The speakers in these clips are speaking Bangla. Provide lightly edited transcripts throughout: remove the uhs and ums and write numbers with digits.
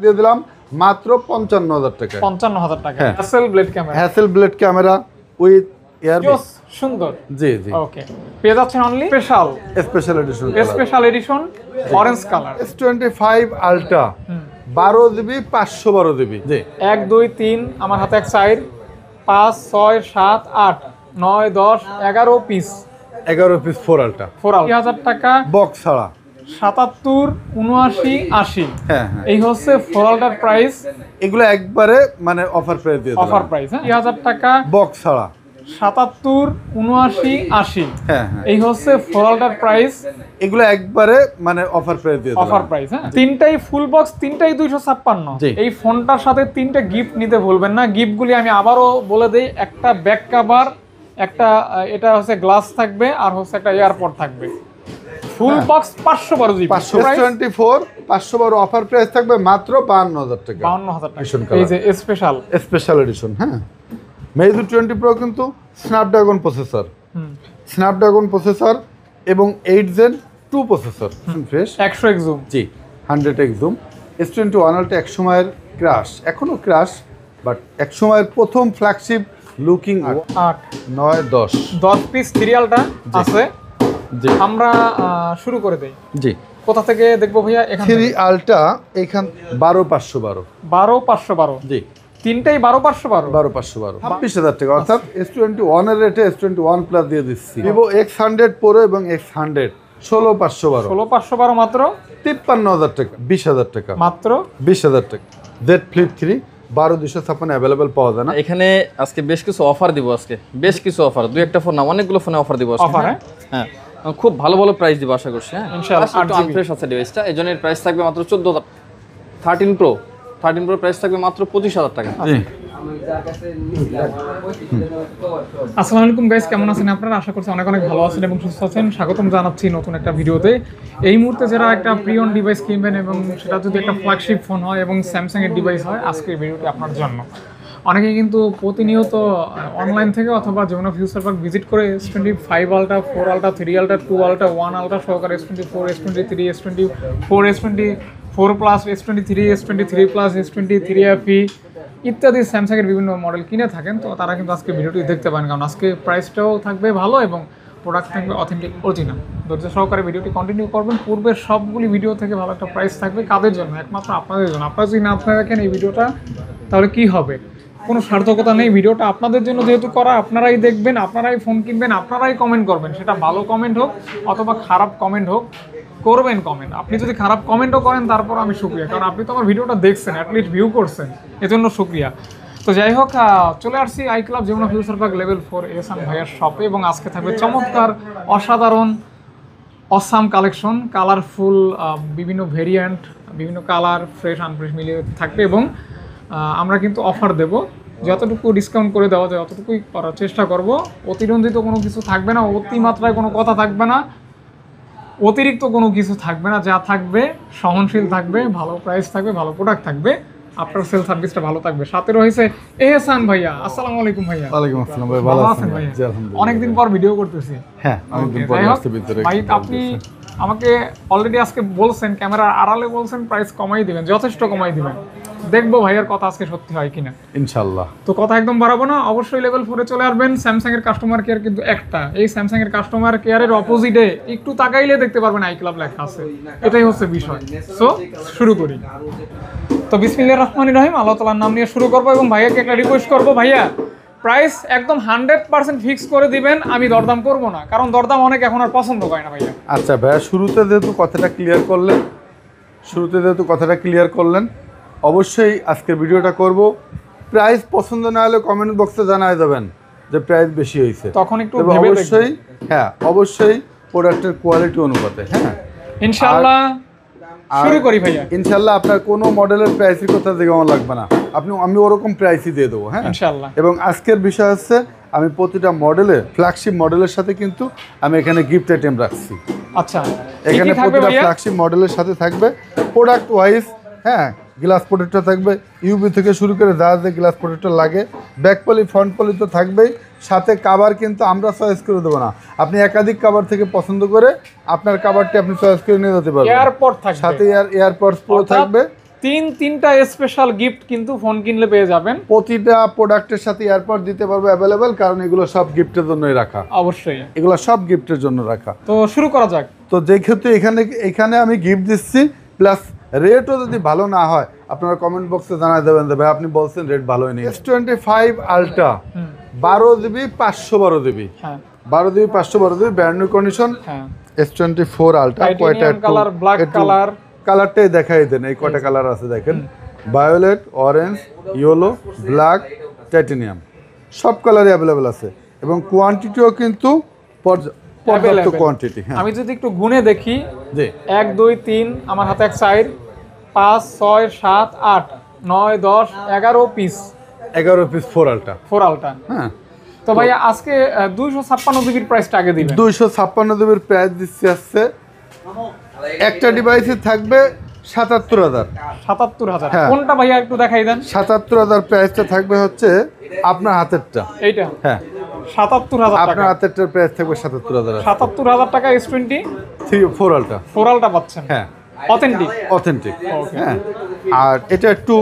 দিয়ে দিলাম মাত্র 55,000 টাকা। 55,000 টাকা। Hasselblad camera, Hasselblad camera with airbase. সুন্দর। জি জি। ওকে, পেয়ে যাচ্ছেন only special edition orange colour S25 ultra 12 GB 512 GB. জি 1 2 3 আমার হাতে এক সাইড 5 6 7 8 9 10 11 পিস 11 পিস 4 আলট্রা 4000 টাকা বক্স ছাড়া 77 79 80। হ্যাঁ হ্যাঁ, এই হচ্ছে 4 আলট্রার প্রাইস। এগুলো একবারে মানে অফার প্রাইস দিয়ে দিলাম। অফার প্রাইস 3000 টাকা বক্স ছাড়া 77 79 80। হ্যাঁ হ্যাঁ, এই হচ্ছে 4 আলট্রার প্রাইস। এগুলো একবারে মানে অফার প্রাইস দিয়ে দিলাম। Offer price. হ্যাঁ, তিনটাই ফুল বক্স, তিনটাই 256। জি। এই ফোনটার সাথে তিনটা গিফট নিতে ভুলবেন না। গিফটগুলি আমি আবারও বলে দেই, একটা ব্যাক কভার, একটা এটা হচ্ছে গ্লাস থাকবে, আর হচ্ছে একটা এয়ারপড থাকবে। Full box 512 GB 524 512 offer price থাকবে মাত্র 52,000 টাকা। 52,000 টাকা। এই যে স্পেশাল এডিশন। হ্যাঁ, Meizu 20 Pro কিন্তু স্ন্যাপড্রাগন প্রসেসর এবং 8 Gen 2 processor. Fresh 100x zoom. জি 100x জুম। S21 আলট্রা এক সময়ের ক্রাশ, এখনো ক্রাশ, বাট এক সময়ের প্রথম ফ্ল্যাগশিপ লুকিং 8 9 10 পিস সিরিয়ালটা আছে। জি, আমরা শুরু করে দেই। জি, কোথা থেকে দেখবো ভাইয়া? এখান 3 আলট্রা এখান 12512 12512। জি, তিনটাই 12512 12512 26,000 টাকা। অর্থাৎ S21 এর রেটে S21 প্লাস দিয়ে দিচ্ছি। Vivo X100 Pro এবং X100 16512 16512 মাত্র 53,000 টাকা। 20,000 টাকা মাত্র 20,000 টাকা। Z Flip 3 12256 অ্যাভেলেবল পাওয়া যায় না। এখানে আজকে বেশ কিছু অফার দিব। আজকে বেশ কিছু অফার, দুই একটা ফোন না, অনেকগুলো ফোনে অফার দিব আজকে। অফার? হ্যাঁ, খুব ভালো ভালো প্রাইস দিব আশা করছি। হ্যাঁ ইনশাআল্লাহ। একটু আনফ্রেশ আছে ডিভাইসটা, এই জন্য প্রাইস থাকবে মাত্র 14,000। 13 Pro প্রাইস থাকবে মাত্র 25,000 টাকা। আসসালামু আলাইকুম গাইস, কেমন আছেন আপনারা? আশা করছি অনেক অনেক ভালো আছেন এবং সুস্থ আছেন। স্বাগতম জানাচ্ছি নতুন একটা ভিডিওতে। এই মুহূর্তে যারা একটা প্রিয়ন ডিভাইস কিনবেন এবং সেটা যদি একটা ফ্ল্যাগশিপ ফোন হয় এবং স্যামসাং এর ডিভাইস হয়, আজকের ভিডিওটি আপনার জন্য। অনেকেই কিন্তু প্রতিনিয়ত অনলাইন থেকে অথবা যমুনা ফিউচার পার্ক ভিজিট করে S25 ultra 4 ultra 3 ultra 2 ultra 1 ultra সহকারে S24 S23 S24 S24 plus S23 S23 plus S23 FE ইত্যাদি স্যামসাংয়ের বিভিন্ন মডেল কিনে থাকেন। তো তারা কিন্তু আজকে ভিডিওটি দেখতে পারেন, কারণ আজকে প্রাইসটাও থাকবে ভালো এবং প্রোডাক্ট থাকবে অথেন্টিক অরিজিনাল। ধৈর্য সহকারে ভিডিওটি কন্টিনিউ করবেন। পূর্বের সবগুলি ভিডিও থেকে ভালো একটা প্রাইস থাকবে। কাদের জন্য? একমাত্র আপনাদের জন্য। আপনারা যদি না দেখেন এই ভিডিওটা, তাহলে কি হবে? কোনো সার্থকতা নেই। ভিডিওটা আপনাদের জন্য যেহেতু করা, আপনারাই দেখবেন, আপনারাই ফোন কিনবেন, আপনারাই কমেন্ট করবেন। সেটা ভালো কমেন্ট হোক অথবা খারাপ কমেন্ট হোক, করবেন কমেন্ট। আপনি যদি খারাপ কমেন্টও করেন তারপর আমি শুক্রিয়া, কারণ আপনি তো আমার ভিডিওটা দেখছেন, অ্যাটলিস্ট ভিউ করছেন, এজন্য শুক্রিয়া। তো যাই হোক, চলে আসছি I club Jamuna Future Park level 4 Ehsan ভাইয়ার শপে এবং আজকে থাকবে চমৎকার অসাধারণ অসাম কালেকশন, কালারফুল বিভিন্ন ভেরিয়েন্ট, বিভিন্ন কালার, ফ্রেশ আনফ্রেশ মিলিয়ে থাকবে এবং আমরা কিন্তু অফার দেব। যতটুকু ডিসকাউন্ট করে দেওয়া যায় অতটুকুই করার চেষ্টা করব। অতিরঞ্জিত কোনো কিছু থাকবে না, অতিমাত্রায় কোনো কথা থাকবে না, অতিরিক্ত কোনো কিছু থাকবে না। যা থাকবে সহনশীল থাকবে, ভালো প্রাইস থাকবে, ভালো প্রোডাক্ট থাকবে, আপনার সেল সার্ভিসটা ভালো থাকবে। সাথে রয়েছে এহসান ভাইয়া। আসসালামু আলাইকুম ভাইয়া। ওয়ালাইকুম আসসালাম ভাই, ভালো আছেন ভাই? জি আলহামদুলিল্লাহ। অনেকদিন পর ভিডিও করতেছি। হ্যাঁ, অনেকদিন পর আসছে ভিতরে। ভাই আপনি আমাকে অলরেডি আজকে বলছেন, ক্যামেরার আড়ালে বলছেন প্রাইস কমাই দিবেন, যথেষ্ট কমাই দিবেন। দেখবো ভাইয়ার কথা আজকে সত্যি হয় কিনা, ইনশাআল্লাহ। তো কথা একদম বাড়াবো না, অবশ্যই লেভেল 4 এ চলে আসবেন। স্যামসাং এর কাস্টমার কেয়ার কিন্তু একটা, এই স্যামসাং এর কাস্টমার কেয়ারের অপোজিটে একটু তাকাইলে দেখতে পারবেন আই ক্লাব লেখা আছে। এটাই হচ্ছে বিষয়। সো শুরু করি। তো বিসমিল্লাহির রহমানির রহিম, আল্লাহ তাআলার নাম নিয়ে শুরু করবো এবং ভাইয়াকে একটা রিকোয়েস্ট করবো, ভাইয়া প্রাইস একদম 100% ফিক্স করে দিবেন। আমি দরদাম করব না, কারণ দরদাম অনেক এখন আর পছন্দ করে না ভাইয়া। আচ্ছা ভাইয়া, শুরুতে যেহেতু কথাটা ক্লিয়ার করলেন, অবশ্যই আজকের ভিডিওটা করব। প্রাইস পছন্দ না হলে কমেন্ট বক্সে জানায় দেবেন যে প্রাইস বেশি হয়েছে, তখন একটু অবশ্যই। হ্যাঁ, অবশ্যই প্রোডাক্টের কোয়ালিটি অনুপাতে। হ্যাঁ ইনশাআল্লাহ শুরু করি ভাইয়া। ইনশাআল্লাহ আপনার কোনো মডেলের প্রাইসের কথা দেওয়া লাগবে না, আমি ওরকম প্রাইসই দিয়ে দেবো। হ্যাঁ ইনশাআল্লাহ। এবং আজকের বিষয় হচ্ছে আমি প্রতিটা মডেলে ফ্ল্যাগশিপ মডেলের সাথে কিন্তু আমি এখানে গিফট আইটেম রাখছি। আচ্ছা, এখানে প্রতিটা ফ্ল্যাগশিপ মডেলের সাথে থাকবে প্রোডাক্ট ওয়াইজ। হ্যাঁ, গ্লাস প্রোটেক্টর থাকবে, ইউবি থেকে শুরু করে যা যা গ্লাস প্রোটেক্টর লাগে, ব্যাক পলি ফ্রন্ট পলি তো থাকবেই। সাথে কাভার কিন্তু আমরা চয়েস করে দেবো না, আপনি একাধিক কাভার থেকে পছন্দ করে আপনার কাভারটি আপনি চয়েস করে নিয়ে যেতে পারবেন। এয়ারপড থাকবে, সাথে এয়ারপডস প্রো থাকবে, তিনটা স্পেশাল গিফট কিন্তু ফোন কিনলে পেয়ে যাবেন। প্রতিটা প্রোডাক্টের সাথে এয়ারপড দিতে পারবো অ্যাভেলেবেল, কারণ এগুলো সব গিফটের জন্যই রাখা। অবশ্যই এগুলো সব গিফটের জন্য রাখা। তো শুরু করা যাক। তো যেহেতু এখানে আমি গিফট দিচ্ছি, প্লাস রেটও যদি ভালো না হয় আপনারা কমেন্ট বক্সে জানাই দেবেন যে ভাই আপনি বলছেন রেট ভালোই নেই। S25 আলট্রা 12 জিবি 512 জিবি, হ্যাঁ 12 GB 512 GB brand new condition. হ্যাঁ S24 আলট্রা কয়টা কালার, ব্ল্যাক কালার, কালারটাই দেখাই দেন, এই কয়টা কালার আছে দেখেন, violet, orange, yellow, black, titanium, সব কালারই অ্যাভেলেবেল আছে এবং কোয়ান্টিটিও কিন্তু পর্যাপ্ত কোয়ান্টিটি। হ্যাঁ আমি যদি একটু গুনে দেখি, জি 1 2 3 আমার হাতে 1 4 5 6 7 8 9 10 11 পিস, 11 পিস 4 আলট্রা। 4 আলট্রা। হ্যাঁ তো ভাইয়া আজকে 256 জিবির প্রাইসটা আগে দিবেন। 256 জিবির প্রাইস দিচ্ছি আসছে, একটা ডিভাইসে থাকবে 77,000। 77,000 হ্যাঁ। কোনটা ভাইয়া একটু দেখাই দেন। 77,000 প্রাইসটা থাকবে হচ্ছে আপনার হাতেরটা। এইটা হ্যাঁ 77,000 টাকা। আপনার হাতেরটার প্রাইস থাকবে 77,000। 77,000 টাকা S20 4 আলট্রা। 4 আলট্রা পাচ্ছেন। হ্যাঁ অথেন্টিক। অথেন্টিক। হ্যাঁ আর এটা একটু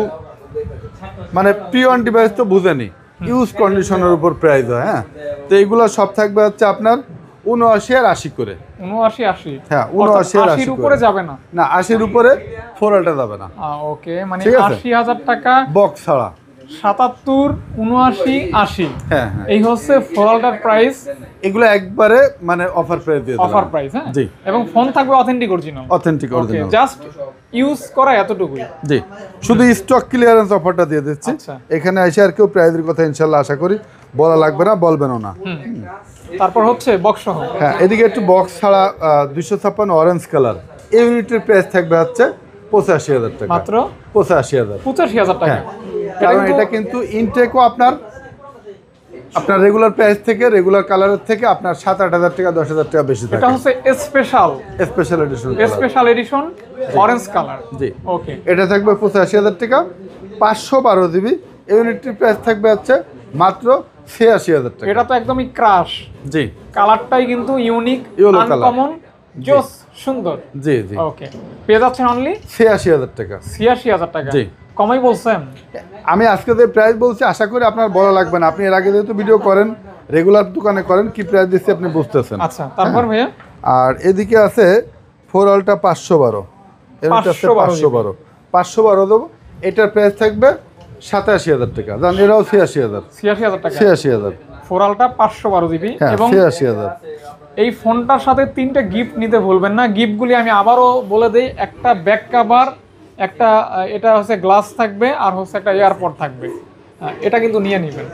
মানে প্রিয়ন ডিভাইস তো বুঝেনি, ইউজ কন্ডিশনের উপর প্রাইস হয়। হ্যাঁ তো এইগুলো সব থাকবে হচ্ছে আপনার 79 আর 80 করে। 79 80। হ্যাঁ 79 আর 80 উপরে যাবে না। না 80 উপরে 4 আলট্রা যাবে না। ওকে, মানে ঠিক আছে। 80,000 টাকা বক্স ছাড়া। 77 79 80। হ্যাঁ হ্যাঁ এই হচ্ছে 4 আলট্রার প্রাইস। এগুলো একবারে মানে অফার প্রাইস দিয়ে দিলাম। Offer price. হ্যাঁ জি এবং ফোন থাকবে অথেন্টিক অরিজিনাল। অথেন্টিক ওকে, অরিজিনাল। জাস্ট ইউজ করা এতটুকুই। জি শুধু স্টক ক্লিয়ারেন্স অফারটা দিয়ে দিচ্ছি। আচ্ছা। এখানে এসে আর কেউ প্রাইজের কথা ইনশাল্লাহ আশা করি বলা লাগবে না, বলবেনও না। তারপর হচ্ছে বক্স সহ। হ্যাঁ এদিকে একটু বক্স ছাড়া 256 অরেঞ্জ কালার, এই ইউনিটের প্রাইস থাকবে হচ্ছে 85,000 টাকা। মাত্র 85,000। 85,000 টাকা। হ্যাঁ কারণ এটা কিন্তু ইনটেকও আপনার রেগুলার প্রাইস থেকে, রেগুলার কালারের থেকে আপনার 7-8 হাজার টাকা 10,000 টাকা বেশি থাকে। এটা হচ্ছে special special edition orange colour. জি ওকে, এটা থাকবে 85,000 টাকা, 512 জিবি। ইউনিটের প্রাইস থাকবে হচ্ছে মাত্র 86,000 টাকা। এটা তো একদমই ক্রাশ। জি কালারটাই কিন্তু ইউনিক, Yellow color। আনকমন, জোস, সুন্দর। জি জি ওকে, পেয়ে যাচ্ছেন অনলি 86,000 টাকা। 86,000 টাকা। জি। কমাই বলছেন। আমি আজকে যে প্রাইস বলছি আশা করি আপনার বলা লাগবে না, আপনি এর আগে যেহেতু ভিডিও করেন, রেগুলার দোকানে করেন, কি প্রাইস দিচ্ছি আপনি বুঝতেছেন। আচ্ছা, তারপর ভাইয়া আর এদিকে আছে 4 আলট্রা 512, এর মধ্যে আছে 512 দেবো। এটার প্রাইস থাকবে 87,000 টাকা। জান এটাও 86,000। 86,000 টাকা। 86,000। 4 আলট্রা 512 জিবি হ্যাঁ এবং 86,000। এই ফোনটার সাথে 3টা গিফট নিতে ভুলবেন না। গিফটগুলি আমি আবারও বলে দেই, একটা ব্যাক কভার, একটা এটা হচ্ছে গ্লাস থাকবে, আর হচ্ছে একটা এয়ারপড থাকবে। এটা কিন্তু নিয়ে নেবেন।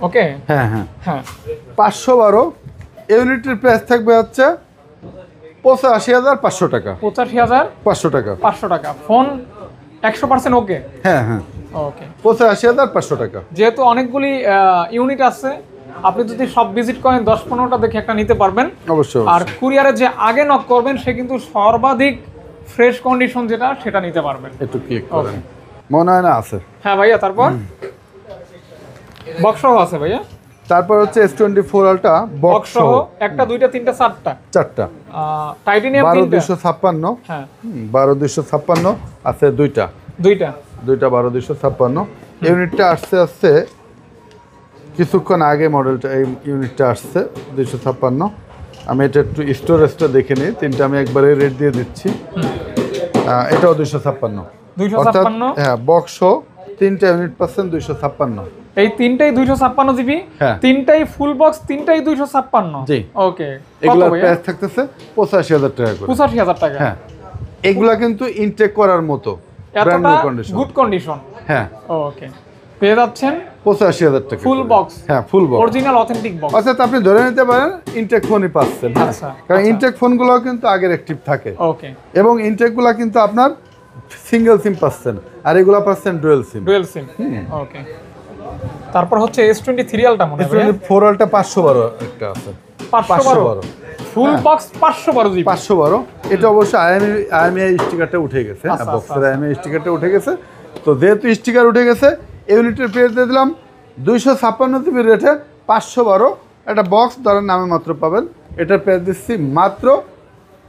ওকে হ্যাঁ হ্যাঁ হ্যাঁ 512 ইউনিটের প্রাইস থাকবে হচ্ছে 85,500 টাকা। 85,500 টাকা। 500 টাকা। ফোন 100% ওকে। হ্যাঁ হ্যাঁ ওকে, 85,500 টাকা। যেহেতু অনেকগুলি ইউনিট আছে, আপনি যদি সব ভিজিট করেন 10-15টা দেখে একটা নিতে পারবেন। অবশ্যই। আর কুরিয়ারে যে আগে নক করবেন সে কিন্তু সর্বাধিক ফ্রেশ কন্ডিশন যেটা সেটা নিতে পারবেন। একটু ক্লিক করেন, মনে হয় না আছে। হ্যাঁ ভাইয়া, তারপর বক্স সহ আছে ভাইয়া। তারপর হচ্ছে S24 আলট্রা বক্স সহ একটা, দুইটা, তিনটা, চারটা। 4টা। টাইটানিয়াম 12,256। হ্যাঁ 12,256 আছে দুইটা। 12,256 ইউনিটটা আসছে কিছুক্ষণ আগে, মডেলটা এই ইউনিটটা আসছে 256। আমি এটা একটু স্টোরেজটা দেখে নিই, তিনটা আমি একবারে রেট দিয়ে দিচ্ছি। এটাও 256। 256। হ্যাঁ বক্স 3টা ইউনিট পাচ্ছেন 256। এই তিনটাই 256 জিবি। হ্যাঁ। তিনটাই ফুল বক্স, তিনটাই 256। জি। ওকে, এগুলোর প্রাইস থাকতেছে 85,000 টাকা করে। 85,000 টাকা। হ্যাঁ এগুলা কিন্তু ইনটেক করার মতো ব্র্যান্ড এতটা নিউ কন্ডিশন। Good condition. হ্যাঁ ওকে, পেয়ে যাচ্ছেন 85,000 টাকা ফুল বক্স। হ্যাঁ full box, original authentic box. অর্থাৎ আপনি ধরে নিতে পারেন ইনটেক ফোনই পাচ্ছেন। হ্যাঁ আচ্ছা, কারণ ইনটেক ফোনগুলো কিন্তু আগের অ্যাক্টিভ থাকে। ওকে, এবং ইনটেকগুলো কিন্তু আপনার সিঙ্গেল সিম পাচ্ছেন, আর এগুলো পাচ্ছেন ডুয়েল সিম। ডুয়েল সিম। ওকে, তারপর হচ্ছে S23 আলট্রা মনে হয় 4 আলট্রা 512 একটা আছে। 512 ফুল বক্স 512 জিবি। 512 এটা অবশ্য IMEI স্টিকারটা উঠে গেছে। আচ্ছা, বক্সের IMEI স্টিকারটা উঠে গেছে। তো যেহেতু স্টিকার উঠে গেছে, ইউনিটের প্রাইস দিয়ে দিলাম 256 জিবি রেটে 512। একটা বক্স ধরেন নামে মাত্র পাবেন। এটার প্রাইস দিচ্ছি মাত্র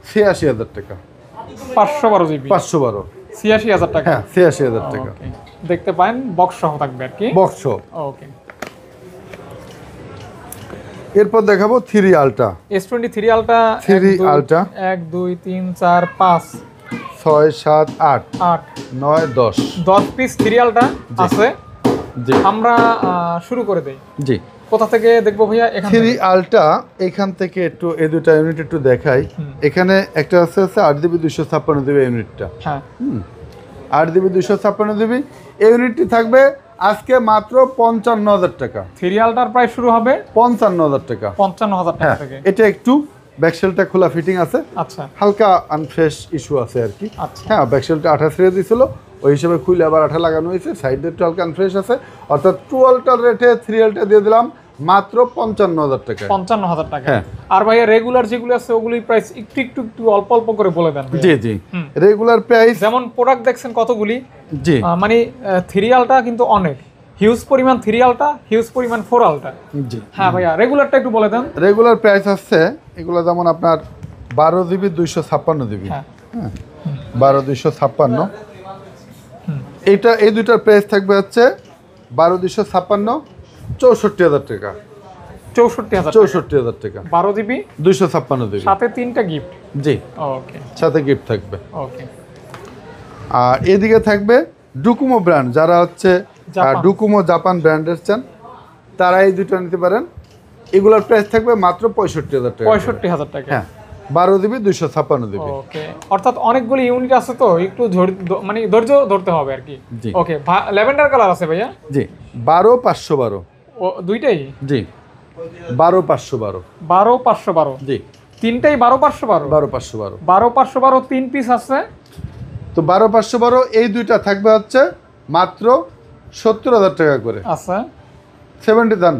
86,000 টাকা। 512 জিবি। 512 ৮৬,০০০ টাকা। হ্যাঁ ৮৬,০০০ টাকা। ওকে, দেখতে পারেন বক্স সহ থাকবে আর কি। বক্স। ওকে, এরপর দেখাবো 3 ultra. S23 ultra. 3 ultra 1 2 3 4 5 6 7 8 8 9 10 10 piece 3 ultra আছে। জি আমরা শুরু করে দেই। জি। কোথা থেকে দেখবো ভাইয়া? এখান 3 থেকে। আলট্রা এখান থেকে একটু এই দুটো ইউনিট একটু দেখাই। এখানে একটা আছে 8GB 256GB ইউনিটটা। হ্যাঁ, 8GB 256GB এই ইউনিটটি থাকবে আজকে মাত্র 55,000 টাকা। 3 আলট্রার প্রাইস শুরু হবে 55,000 টাকা। 55,000 টাকা হ্যাঁ, থেকে। এটা একটু ব্যাকশেলটা খোলা ফিটিং আছে, আচ্ছা হালকা আনফ্রেশ ইস্যু আছে আর কি। আচ্ছা। হ্যাঁ, ব্যাকশেলটা আঠা ছেড়ে দিয়েছিল, ওই হিসেবে খুলে আবার আঠা লাগানো হয়েছে, সাইডে একটু হালকা আনফ্রেশ আছে। অর্থাৎ 2 আলটার রেটে 3 আলটা দিয়ে দিলাম মাত্র 55,000 টাকা। 55,000 টাকা। হ্যাঁ। আর ভাইয়া রেগুলার যেগুলো আছে ওগুলির প্রাইস একটু একটু একটু অল্প অল্প করে বলে দেন ভাইয়া। জি জি, রেগুলার প্রাইস। যেমন প্রোডাক্ট দেখছেন কতগুলি, জি মানে 3 আলটা কিন্তু অনেক হিউজ পরিমাণ 3 আলটা, হিউজ পরিমাণ 4 আলটা। জি। হ্যাঁ ভাইয়া, রেগুলারটা একটু বলে দেন। রেগুলার প্রাইস আছে এগুলো যেমন আপনার 12GB 256GB। হ্যাঁ, হ্যাঁ, 12,256। এইটা এই দুইটার প্রাইস থাকবে হচ্ছে 12,256 64,000 টাকা। 64,000। 64,000 টাকা 12 জিবি 256GB। সাথে 3টা গিফট। জি, ওকে সাথে গিফট থাকবে। ওকে। আর এদিকে থাকবে ডুকুমো ব্র্যান্ড, যারা হচ্ছে জাপান। ডুকুমো জাপান ব্র্যান্ডের চান তারা এই দুটো নিতে পারেন। এগুলোর প্রাইস থাকবে মাত্র 65,000 টাকা। 65,000 টাকা। হ্যাঁ, 12GB 256GB। ওকে, অর্থাৎ অনেকগুলো ইউনিট আছে তো একটু মানে ধৈর্য ধরতে হবে আর কি। জি। ওকে, ল্যাভেন্ডার কালার আছে ভাইয়া? জি, 12,512। ও দুইটাই জি, 12,512। 12,512। জি, তিনটাই 12,512। 12,512। 12,512 3 পিস আছে। তো 12,512 এই দুইটা থাকবে হচ্ছে মাত্র 70,000 টাকা করে। আচ্ছা, 69,000।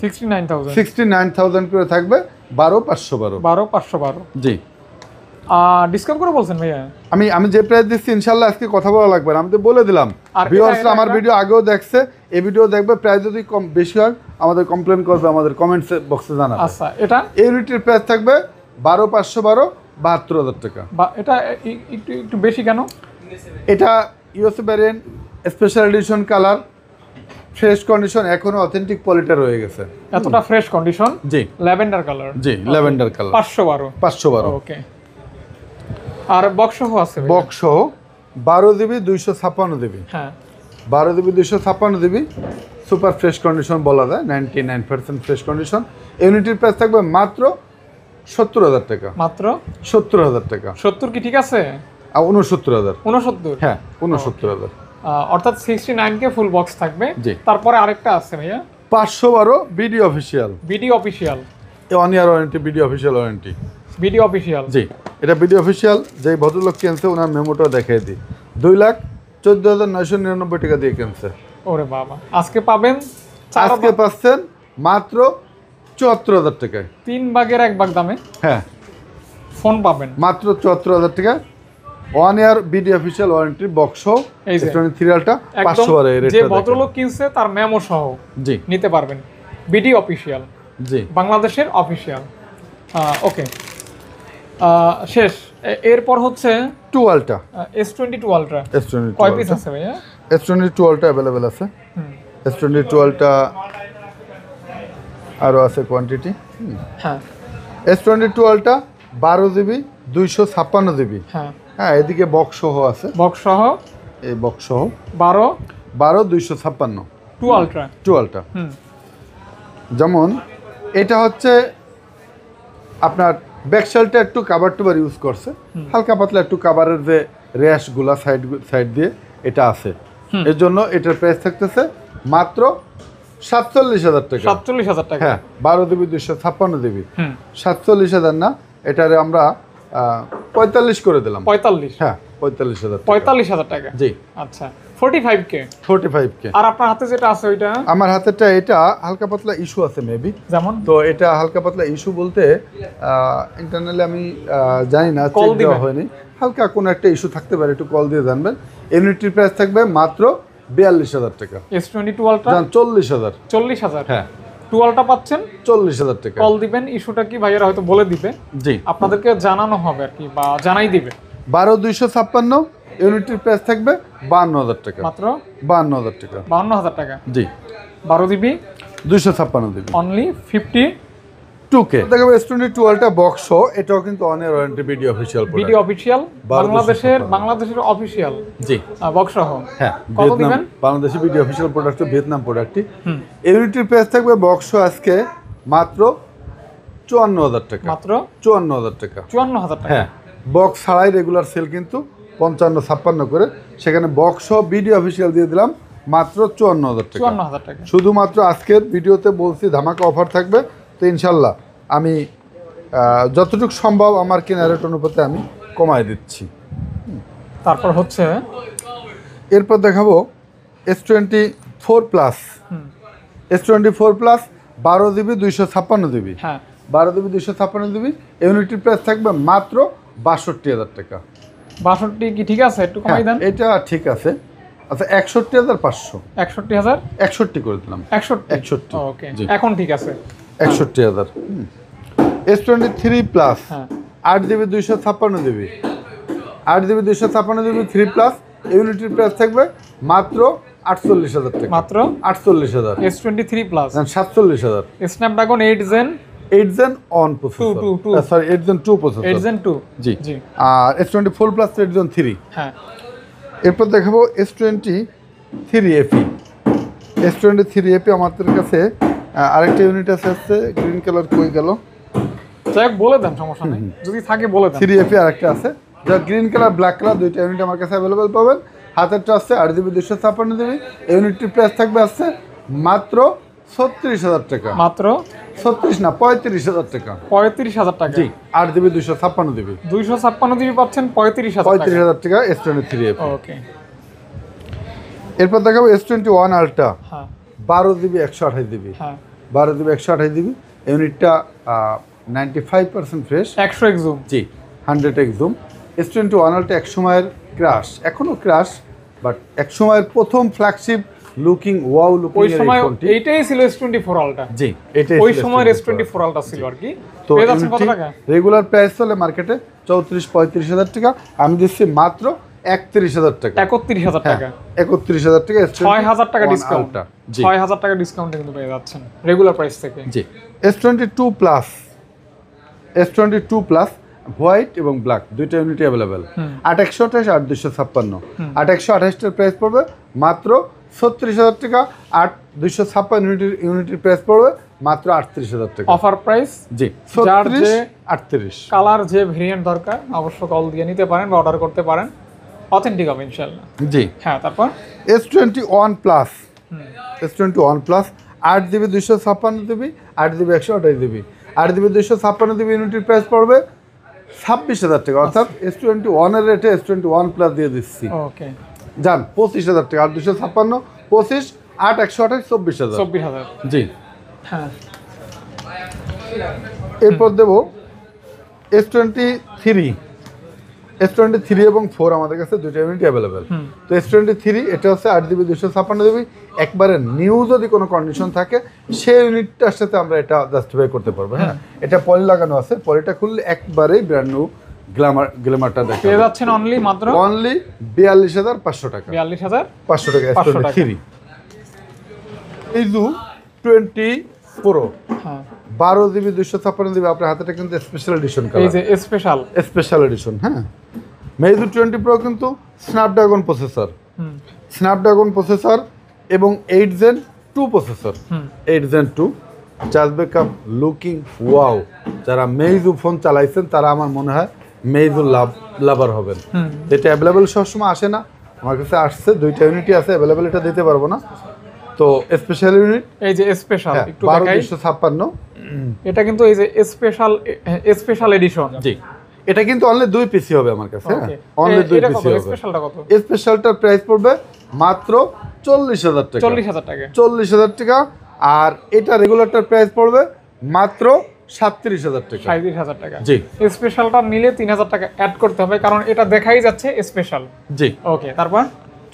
69,000। 69,000 করে থাকবে 12,512। 12,512। জি, ডিসকাউন্ট করে বলছেন ভাইয়া? আমি যে প্রাইস দিচ্ছি ইনশাল্লাহ আজকে কথা বলা লাগবে না, আমি তো বলে দিলাম। আর ভিউয়ার্সরা আমার ভিডিও আগেও দেখছে, এই ভিডিও দেখবে, প্রাইস যদি কম বেশি হয় আমাদের কমপ্লেন করবে, আমাদের কমেন্টস বক্সে জানাবে। আচ্ছা, এটা এই ইউনিটের প্রাইস থাকবে 12,512 72,000 টাকা। এটা একটু একটু বেশি কেন? এটা USA variant, special edition colour, fresh condition, এখনো অথেন্টিক কোয়ালিটি রয়ে গেছে। এতটা ফ্রেশ কন্ডিশন। জি ল্যাভেন্ডার কালার। জি, ল্যাভেন্ডার কালার। 512। 512। ওকে। আর বক্স সহ আছে ভাইয়া? বক্স সহ 12GB 256GB। হ্যাঁ, 12GB 256GB super fresh condition বলা যায়, 99% ফ্রেশ কন্ডিশন। ইউনিটির প্রাইস থাকবে মাত্র 70,000 টাকা। মাত্র 70,000 টাকা। 70 কি ঠিক আছে? আর 69,000। 69। হ্যাঁ, 69,000। অর্থাৎ 69 কে ফুল বক্স থাকবে। জি। তারপরে আরেকটা আছে ভাইয়া, 512 BD official. BD official. 1 year warranty, BD official warranty. BD official. জি, এটা বিডি অফিসিয়াল। যেই ভদ্রলোক কিনছে ওনার মেমোটাও দেখিয়ে দিই। 2,14,999 টাকা দিয়ে কিনছে। ওরে বাবা, আজকে পাবেন আজকে পাচ্ছেন মাত্র 74,000 টাকায়। 3 ভাগের 1 ভাগ দামে হ্যাঁ, ফোন পাবেন মাত্র 74,000 টাকা। 1 ইয়ার বিডি অফিসিয়াল ওয়ারেন্টি বক্স সহ এই যে সিরিয়ালটা একদম 512 এর যে রেটটা। ভদ্রলোক কিনছে তার মেমো সহ জি নিতে পারবেন। বিডি অফিশিয়াল, জি, বাংলাদেশের অফিশিয়াল। ওকে, শেষ। এরপর হচ্ছে 2 আলটা S22 আলট্রা। S22 কয় পিস আছে ভাইয়া? S22 আলটা अवेलेबल আছে। হুম, S22 আলটা আরো আছে কোয়ান্টিটি। হ্যাঁ S22 আলটা 12GB 256GB। হ্যাঁ, হ্যাঁ, এদিকে বক্স সহ আছে। বক্স সহ এই বক্স সহ 12 256 2 আলট্রা। 2 আলটা। হুম, যেমন এটা হচ্ছে আপনার ব্যাকশেলটা একটু কাভার টুবার ইউজ করছে, হালকা পাতলা একটু কাভারের যে র্যাশগুলা সাইড দিয়ে এটা আছে। এর জন্য এটার প্রাইস থাকতেছে মাত্র 47,000 টাকা। 47,000 টাকা। হ্যাঁ, 12GB 256GB। হুম, 47,000 না, এটারে আমরা 45 করে দিলাম। 45। হ্যাঁ, 45,000 টাকা। 45,000 টাকা। জি, আচ্ছা, 45K। 45K। আর আপনার হাতে যেটা আছে ওইটা আমার হাতেরটা এটা হালকা পাতলা ইস্যু আছে মেবি। যেমন তো এটা হালকা পাতলা ইস্যু বলতে ইন্টারনালি আমি জানি না, Call চেক দেওয়া দিবেন। হয়নি। হালকা কোনো একটা ইস্যু থাকতে পারে, একটু কল দিয়ে জানবেন। ইউনিটির প্রাইস থাকবে মাত্র 42,000 টাকা। S22 ultra 40,000। 40,000। হ্যাঁ, 2 আলট্রা পাচ্ছেন 40,000 টাকা। কল দিবেন, ইস্যুটা কি ভাইয়েরা হয়তো বলে দিবে, জি আপনাদেরকে জানানো হবে আর কি, বা জানাই দিবে। 12256 ইউনিটের প্রাইস থাকবে 52000 টাকা, মাত্র 52000 টাকা। 52000 টাকা। জি, 12 জিবি 256 জিবি অনলি 52K। দেখাবো S22 আলট্রা বক্স, এটাও কিন্তু অনের warranty video official product, video official, বাংলাদেশের অফিসিয়াল। জি, বক্স সহ। হ্যাঁ, কত দিবেন? Bangladeshi video official product, Vietnam প্রোডাক্টই। ইউনিটের প্রাইস থাকবে বক্স আজকে মাত্র 54000 টাকা, মাত্র 54000 টাকা, 54000 টাকা। হ্যাঁ, বক্স ছাড়াই রেগুলার সেল কিন্তু 55-56 করে, সেখানে বক্স সহ ভিডিও অফিসিয়াল দিয়ে দিলাম মাত্র 54000 টাকা, 54000 টাকা। শুধুমাত্র আজকের ভিডিওতে বলছি ধামাকা অফার থাকবে। তো ইনশাল্লাহ আমি যতটুকু সম্ভব আমার কেনার রেট অনুপাতে আমি কমায় দিচ্ছি। তারপর হচ্ছে এরপর দেখাবো S24 plus, S24 plus 12 GB 256 GB, হ্যাঁ 12 জিবি 256 জিবি, ইউনিটের প্রাইস থাকবে মাত্র 62000 টাকা। 62 কি ঠিক আছে? একটু কমাই দেন। এটা ঠিক আছে। আচ্ছা, 61500, 61000, 61 করে দিলাম, 61। ওকে, জি। এখন ঠিক আছে। 61000। S23 প্লাস হ্যাঁ 8 GB 256 GB, 8 GB 256 GB 3 plus, ইউনিটের প্রাইস থাকবে মাত্র 48000 টাকা, মাত্র 48000। S23 plus 47000। Snapdragon 8 Gen 8 Gen on processor, sorry 8 Gen 2 processor, 8 Gen 2। জি জি, আর S24 প্লাস 8 জেন 3। হ্যাঁ এরপর দেখাবো S23 FE, S23 FE আমাদের কাছে আরেকটা ইউনিট আছে গ্রিন কালার, কই গেল? যাই হোক, বলে দেন, সমস্যা নেই, যদি থাকে বলে দেন। 3 FE আরেকটা আছে, যা গ্রিন কালার ব্ল্যাক কালার, দুইটা ইউনিট আমার কাছে অ্যাভেলেবেল পাবেন। হাতেরটা আছে 8 জিবি 256 জিবি, ইউনিটটির প্রাইস থাকবে আছে মাত্র 36000 টাকা, মাত্র 36 না 35000 টাকা, 35000 টাকা। জি, 8 জিবি 256 জিবি, 256 জিবি পাচ্ছেন 35000 টাকা। 35000 টাকা S23 FE। ওকে, এরপর দেখাবো S21 আলট্রা, হ্যাঁ 12 জিবি 128 জিবি, হ্যাঁ 12 জিবি 128 জিবি, ইউনিটটা 95% ফ্রেশ, 100x জুম। জি 100x জুম। S21 আলট্রা এক সময়ের ক্রাশ, এখনো ক্রাশ, বাট এক সময়ের প্রথম ফ্ল্যাগশিপ লুকিং ওয়াও লুকিং ওই এর সময় ফোনটি, এইটাই ছিল S24 আলট্রা। জি এটাই ওই সময় S24 আলট্রা ছিল আর কি। তো পেয়ে যাচ্ছেন কত টাকা? রেগুলার প্রাইস চলে মার্কেটে 34-35,000 টাকা, আমি দিচ্ছি মাত্র 31000 টাকা, 31000 টাকা, 31000 টাকা। 6000 টাকা ডিসকাউন্ট, আলট্রা, জি 6000 টাকা ডিসকাউন্টে কিন্তু পেয়ে যাচ্ছেন রেগুলার প্রাইস থেকে। জি। S22 plus, S22 plus white এবং ব্ল্যাক দুইটা ইউনিট অ্যাভেলেবেল, 8128 আর 256। 8128টার প্রাইস পড়বে মাত্র 36000 টাকা, 256 ইউনিটের প্রাইস পড়বে মাত্র 38000 টাকা, অফার প্রাইস। জি যার যে 38 কালার, যে ভেরিয়েন্ট দরকার অবশ্য কল দিয়ে নিতে পারেন বা অর্ডার করতে পারেন, অথেন্টিক হবে ইনশাআল্লাহ। জি। হ্যাঁ তারপর S21 plus, S21 plus 8 GB 256 GB, 8 GB 128 GB, 8 GB 256 GB ইউনিটের প্রাইস পড়বে 26000 টাকা, অর্থাৎ S21 এর রেটে S21 প্লাস দিয়ে দিচ্ছি, ওকে জান 25000 টাকা, আর 256 25 8 128 24000, 24000। জি। হ্যাঁ এরপর দেব S23 এবং 4 আমাদের কাছে দুইটা ইউনিট অ্যাভেলেবেল। তো S23 এটা হচ্ছে 8 জিবি 256 জিবি, একবারে নিউ যদি কোনো কন্ডিশন থাকে সেই ইউনিটটার সাথে আমরা এটা জাস্টিফাই করতে পারবো। হ্যাঁ, এটা পলি লাগানো আছে, পলিটা খুললে একবারেই ব্র্যান্ড নিউ গ্ল্যামারটা দেখে পেয়ে যাচ্ছেন অনলি মাত্র 42500 টাকা, 42500 টাকা S23। এই 20 Pro, হ্যাঁ 12 জিবি 256 জিবি, আপনার হাতেটা কিন্তু স্পেশাল এডিশন এই কালার, যে স্পেশাল এডিশন। হ্যাঁ, মেজু 20 Pro কিন্তু স্ন্যাপড্রাগন প্রসেসর এবং 8 Gen 2 processor, 8 Gen 2, charge backup looking wow. যারা মেজু ফোন চালাইছেন তারা আমার মনে হয় মেজু লাভার হবেন। এটা অ্যাভেলেবেল সবসময় আসে না, আমার কাছে আসছে, দুইটা ইউনিটই আছে অ্যাভেলেবেল, এটা দিতে পারবো না। তো স্পেশাল ইউনিট, এই যে স্পেশাল, একটু 12256, এটা কিন্তু এই যে স্পেশাল এডিশন। জি, এটা কিন্তু অনলি 2 পিসি হবে আমার কাছে, অনলি 2 পিসি হবে। স্পেশালটা কত? স্পেশালটার প্রাইস পড়বে মাত্র 40000 টাকা, 40000 টাকা, 40000 টাকা। আর এটা রেগুলারটার প্রাইস পড়বে মাত্র 37000 টাকা, 37000 টাকা। জি। স্পেশালটা নিলে 3000 টাকা অ্যাড করতে হবে, কারণ এটা দেখাই যাচ্ছে স্পেশাল। জি, ওকে তারপর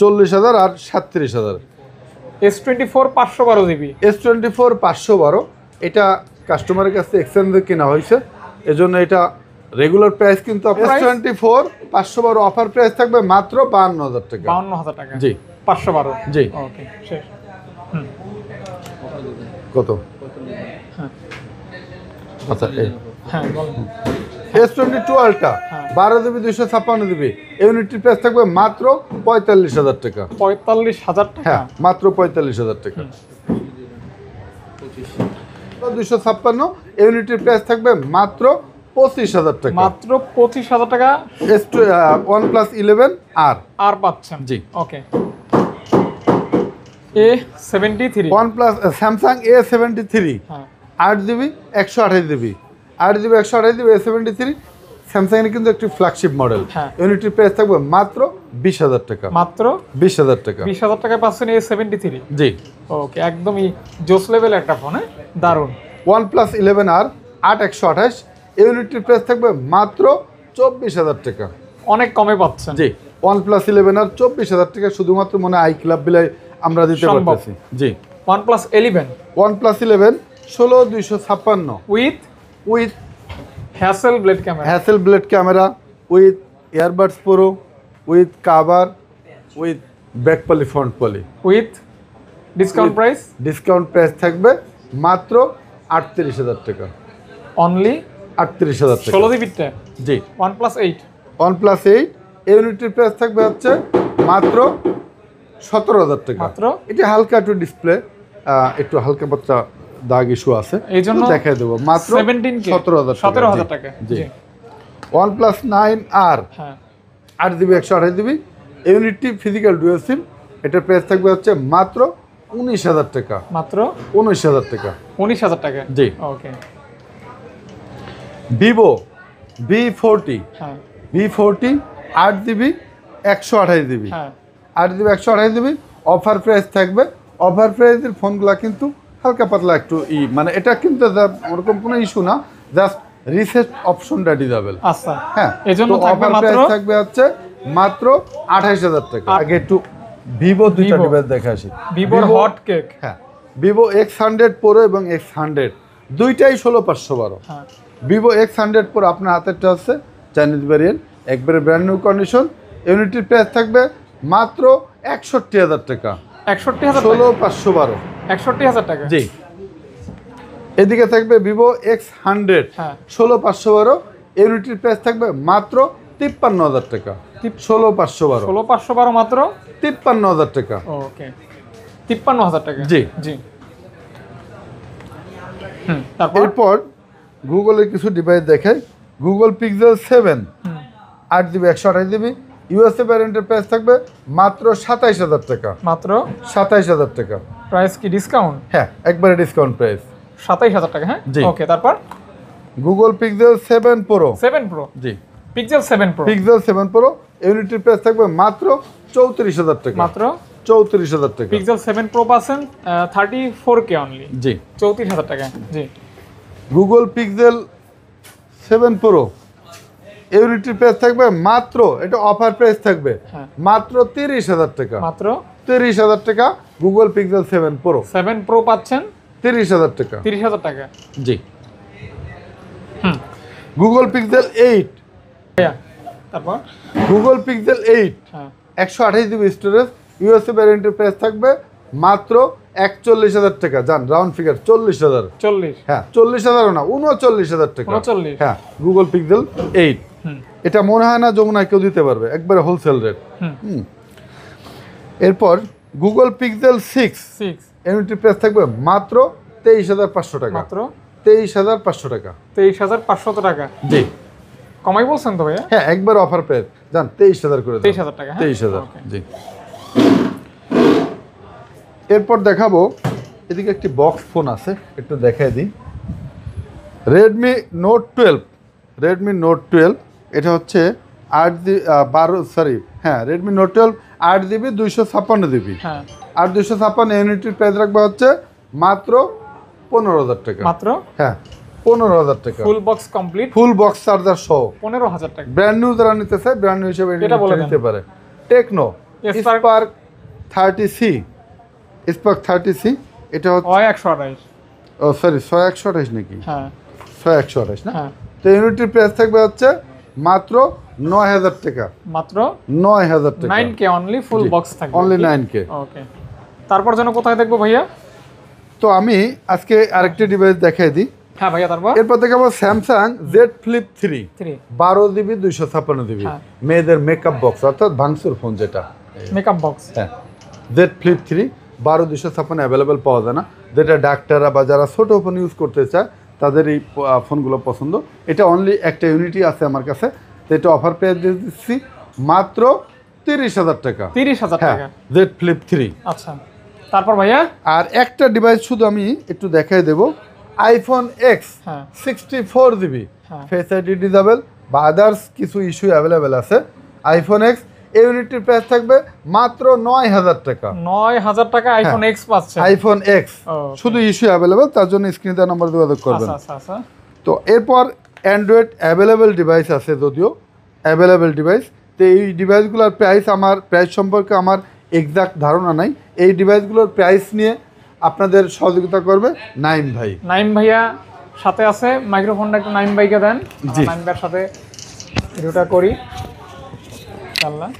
40000 আর 37000। S24 512 জিবি, S24 512, এটা কাস্টমারের কাছে এক্সচেঞ্জে কেনা হয়েছে, এজন্য এটা রেগুলার প্রাইস কিন্তু S24 512 অফার প্রাইস থাকবে মাত্র 52000 টাকা। 52000 টাকা, জি 512। জি ওকে শেষ। কত? হ্যাঁ আচ্ছা হ্যাঁ বলেন। S22 আলট্রা 12 জিবি 256 জিবি ইউনিটের প্রাইস থাকবে মাত্র 45000 টাকা। 45000 টাকা, হ্যাঁ মাত্র 45000 টাকা। 256 ইউনিটের প্রাইস থাকবে মাত্র 25000 টাকা। মাত্র 25000 টাকা। OnePlus 11 আর পাচ্ছেন। জি ওকে A73 OnePlus Samsung A73 হ্যাঁ 8 GB 128 GB 8 GB 128 GB A73 Samsung এর কিন্তু একটি ফ্ল্যাগশিপ মডেল। হ্যাঁ। ইউনিটের প্রাইস থাকবে মাত্র 20000 টাকা। মাত্র 20000 টাকা। 20000 টাকায় পাচ্ছেন A73। জি ওকে একদমই জোস লেভেল একটা ফোন, হ্যাঁ দারুণ। OnePlus 11 8 128 ইউনিটের প্রাইস থাকবে মাত্র 24000 টাকা। অনেক কমে পাচ্ছেন। জি OnePlus 11 24000 টাকা শুধুমাত্র মনে আই ক্লাব বিলাই আমরা দিতে সম্ভব। পারতেছি। জি OnePlus 11 OnePlus 11 16256 with Hasselblad camera, Hasselblad camera with earbuds pro with cover with back poly front poly with discount price. Discount price থাকবে মাত্র 38000 টাকা। অনলি 38000 টাকা 16 জিবিটা। জি OnePlus 8 OnePlus 8 ইউনিটের প্রাইস থাকবে হচ্ছে মাত্র 17000 টাকা। মাত্র এটি হালকা একটু ডিসপ্লে একটু হালকা পাতলা দাগ ইস্যু আছে, এই জন্য দেখাই দেবো মাত্র 17K 17000 টাকা। জি OnePlus 9R হ্যাঁ 8 জিবি 128 জিবি ইউনিটি ফিজিক্যাল ডুয়াল সিম এটার প্রাইস থাকবে হচ্ছে মাত্র 19000 টাকা। মাত্র 19000 টাকা 19000 টাকা। জি ওকে ভিভো V40 হ্যাঁ V40 8 জিবি 128 জিবি হ্যাঁ 8 জিবি 128 জিবি অফার প্রাইস থাকবে। অফার প্রাইসের ফোনগুলো কিন্তু হালকা পাতলা একটু মানে এটা কিন্তু ওরকম কোনো ইস্যু না, জাস্ট রিসেট অপশনটা ডিসেবল। আচ্ছা হ্যাঁ এজন্য থাকবে অফার মাত্র প্রাইস থাকবে হচ্ছে মাত্র 28000 টাকা। আগে একটু ভিভো দুইটা Vivo। ডিভাইস দেখা আসি। ভিভোর হট কেক। হ্যাঁ ভিভো X100 Pro এবং X100 দুইটাই 16512। হ্যাঁ ভিভো X100 Pro আপনার হাতেরটা হচ্ছে চাইনিজ ভ্যারিয়েন্ট, একবারে ব্র্যান্ড নিউ কন্ডিশন। ইউনিটির প্রাইস থাকবে মাত্র 61000 টাকা। 61000 16512 61000 টাকা। জি এদিকে থাকবে ভিভো X100 হ্যাঁ 16512 ইউনিটির প্রাইস থাকবে মাত্র 53000 টাকা। 16512 16512 মাত্র 53000 টাকা। ওকে 53000 টাকা। জি জি তারপর এরপর গুগলের কিছু ডিভাইস দেখাই। Google Pixel 7 8 GB 128 GB USA ভ্যারিয়েন্টের প্রাইস থাকবে মাত্র 27000 টাকা। মাত্র 27000 টাকা। প্রাইস কি ডিসকাউন্ট? হ্যাঁ একবারে ডিসকাউন্ট প্রাইস 27000 টাকা। হ্যাঁ জি। ওকে তারপর গুগল পিক্সেল 7 প্রো 7 প্রো জি পিক্সেল 7 প্রো পিক্সেল 7 প্রো ইউনিটের প্রাইস থাকবে মাত্র 34000 টাকা। মাত্র 34000 টাকা। পিক্সেল 7 প্রো পাচ্ছেন 34K অনলি। জি 34000 টাকা। জি গুগল পিক্সেল 7 প্রো ইউনিটের প্রাইস থাকবে মাত্র, এটা অফার প্রাইস থাকবে হ্যাঁ। মাত্র 30000 টাকা। মাত্র 30000 টাকা গুগল পিক্সেল 7 প্রো 7 প্রো পাচ্ছেন 30000 টাকা। 30000 টাকা। জি গুগল পিক্সেল 8 তারপর গুগল পিক্সেল 8 হ্যাঁ 128 জিবি স্টোরেজ ইউএসএ ভ্যারিয়েন্টের প্রাইস থাকবে মাত্র 41000 টাকা। জান রাউন্ড ফিগার 40000। 40 হ্যাঁ 40000 না 39000 টাকা। 39 হ্যাঁ গুগল পিক্সেল 8 এটা মনে হয় না যমুনা কেউ দিতে পারবে, একবারে হোলসেল রেট। এরপর গুগল পিক্সেল 6 ইউনিটের প্রাইস থাকবে মাত্র 23500 টাকা। মাত্র 23500 টাকা। 23500 টাকা। জি কমাই বলছেন তো ভাইয়া? হ্যাঁ একবার অফার প্রাইস জান 23000 করে দেন। 23000 টাকা। 23000 ওকে। জি এরপর দেখাবো এদিকে একটি বক্স ফোন আছে, একটু দেখাই দিই। রেডমি নোট 12 রেডমি নোট 12 এটা হচ্ছে রেডমি নোট 12 8 জিবি 256 জিবি হ্যাঁ 8 256 ইউনিটের প্রাইস রাখবে হচ্ছে মাত্র 15000 টাকা। মাত্র হ্যাঁ 15000 টাকা full box complete full box charger সহ 15000 টাকা। ব্র্যান্ড নিউ যারা নিতে চায় ব্র্যান্ড নিউ হিসেবে এটা বলে দেন। নিতে পারে। Tecno Spark 30C spark 30C এটা হচ্ছে 128 ও সরি 6128 নাকি? হ্যাঁ 6128 না? হ্যাঁ তো ইউনিটের প্রাইস থাকবে হচ্ছে মাত্র 9,000 টাকা, মাত্র 9,000 টাকা, 9K অনলি, ফুল বক্স থাকবে অনলি 9K। ওকে, তারপর যেন কোথায় দেখবো ভাইয়া? তো আমি আজকে আরেকটি ডিভাইস দেখাই দিই। হ্যাঁ ভাইয়া, তারপর এরপর থেকে আমার Samsung Z flip 3 12GB 256GB মেয়েদের মেকআপ বক্স, অর্থাৎ ভাঙচুর ফোন যেটা মেকআপ বক্স। হ্যাঁ, জেড ফ্লিপ 3 12 256 অ্যাভেলেবেল পাওয়া যায় না, যেটা ডাক্তাররা বা যারা ছোটো ফোন ইউজ করতে চায় তাদের এই ফোনগুলো পছন্দ। এটা অনলি একটা ইউনিটই আছে আমার কাছে, তো এটা অফার পেয়ে দিচ্ছি মাত্র 30,000 টাকা। 30,000 হ্যাঁ, টাকা। Z flip 3। আচ্ছা, তারপর ভাইয়া? আর একটা ডিভাইস শুধু আমি একটু দেখাই দেব, আইফোন এক্স হ্যাঁ 64GB হ্যাঁ। ফেস আইডি ডিজেবল বা আদার্স কিছু ইস্যু অ্যাভেলেবেল আছে। আইফোন এক্স এই ইউনিটের প্রাইস থাকবে মাত্র 9,000 টাকা। 9,000 টাকা আইফোন এক্স পাচ্ছে। IPhone x Okay. শুধু ইস্যু অ্যাভেলেবেল, তার জন্য স্ক্রিনে দেওয়া নম্বর যোগাযোগ করবেন। আচ্ছা আচ্ছা। তো এরপর অ্যান্ড্রয়েড অ্যাভেলেবেল ডিভাইস আছে, যদিও অ্যাভেলেবেল ডিভাইস। তো এই ডিভাইসগুলোর প্রাইস সম্পর্কে আমার এক্সাক্ট ধারণা নাই। এই ডিভাইসগুলোর প্রাইস নিয়ে আপনাদের সহযোগিতা করবে নাইম ভাই। নাইম ভাইয়া সাথে আছে, মাইক্রোফোনটা একটু নাইম ভাইকে দেন। জি। নাইম ভাইয়ের সাথে ভিডিওটা করি ইনশাআল্লাহ।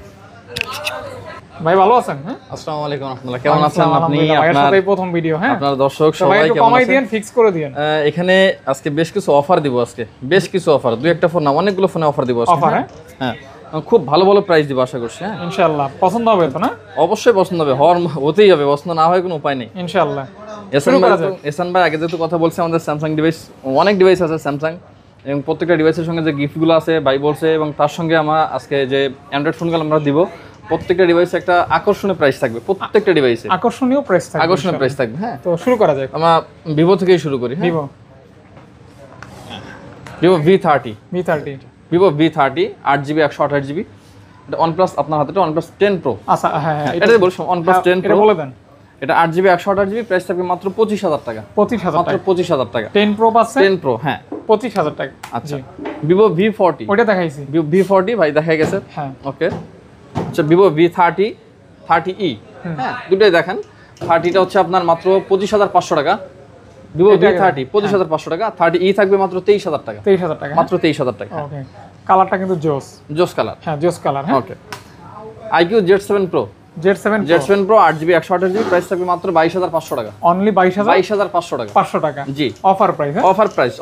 ভাই ভালো আছেন? হ্যাঁ, আসসালামু আলাইকুম রাহমাতুল্লাহ, কেমন আছেন আপনি? আলহামদুলিল্লাহ, ভাইয়ের আপনার সাথেই প্রথম ভিডিও। হ্যাঁ, আপনার দর্শক তো ভাই সবাই একটু কেমন কমাই আছেন? দিয়েন, ফিক্স করে দিয়েন। এখানে আজকে বেশ কিছু অফার দিব, আজকে বেশ কিছু অফার, দুই একটা ফোন না অনেকগুলো ফোনে অফার দিব আজকে। অফার? হ্যাঁ, খুব ভালো ভালো প্রাইস দিব আশা করছি। হ্যাঁ, ইনশাআল্লাহ পছন্দ হবে তো? না, অবশ্যই পছন্দ হবে, হতেই হবে, পছন্দ না হয় কোনো উপায় নেই। ইনশাআল্লাহ। এসান ভাই আগে যেহেতু কথা বলছে, আমাদের স্যামসাং ডিভাইস, অনেক ডিভাইস আছে স্যামসাং, এবং প্রত্যেকটা ডিভাইসের সঙ্গে যে গিফটগুলো আছে ভাই বলছে, এবং তার সঙ্গে আমরা আজকে যে অ্যান্ড্রয়েড ফোনগুলো আমরা দিব, প্রত্যেকটা ডিভাইসে একটা আকর্ষণীয় প্রাইস থাকবে, প্রত্যেকটা ডিভাইসে আকর্ষণীয় প্রাইস থাকবে। আকর্ষণীয় প্রাইস থাকবে। হ্যাঁ, তো শুরু করা যাক। আমরা ভিভো থেকেই শুরু করি। Vivo Vivo V30, V30। Vivo V30 8GB 128GB, এটা OnePlus, আপনার হাতে OnePlus 10 Pro। আচ্ছা, হ্যাঁ হ্যাঁ, এটা বলছি OnePlus 10 এটা Pro, বলে দেন। এটা 8GB 128GB, প্রাইস থাকবে মাত্র 25,000 টাকা। 25,000 মাত্র টাকা। 25,000 টাকা। 10 প্রো পাচ্ছে 10 Pro, হ্যাঁ 25,000 টাকা। আচ্ছা। জি। ভিভো V40, ওইটা দেখাইছি। ভিভো V40 ভাই দেখা গেছে। হ্যাঁ ওকে, আচ্ছা ভিভো V30 30E, হ্যাঁ দুটোই দেখেন। 30টা হচ্ছে আপনার মাত্র 25,500 টাকা, ভিভো V30 25,500 টাকা। 30E থাকবে মাত্র 23,000 টাকা। 23,000 টাকা। মাত্র 23,000 টাকা। ওকে, কালারটা কিন্তু জোস। জোস কালার। হ্যাঁ, জোস কালার। হ্যাঁ, ওকে, IQ Z7 Pro, Z7 Z7 Pro 8GB 128GB, price থাকবে মাত্র 22,500 টাকা। অনলি 22,500 টাকা। 500 টাকা। জি, অফার প্রাইস। হ্যাঁ,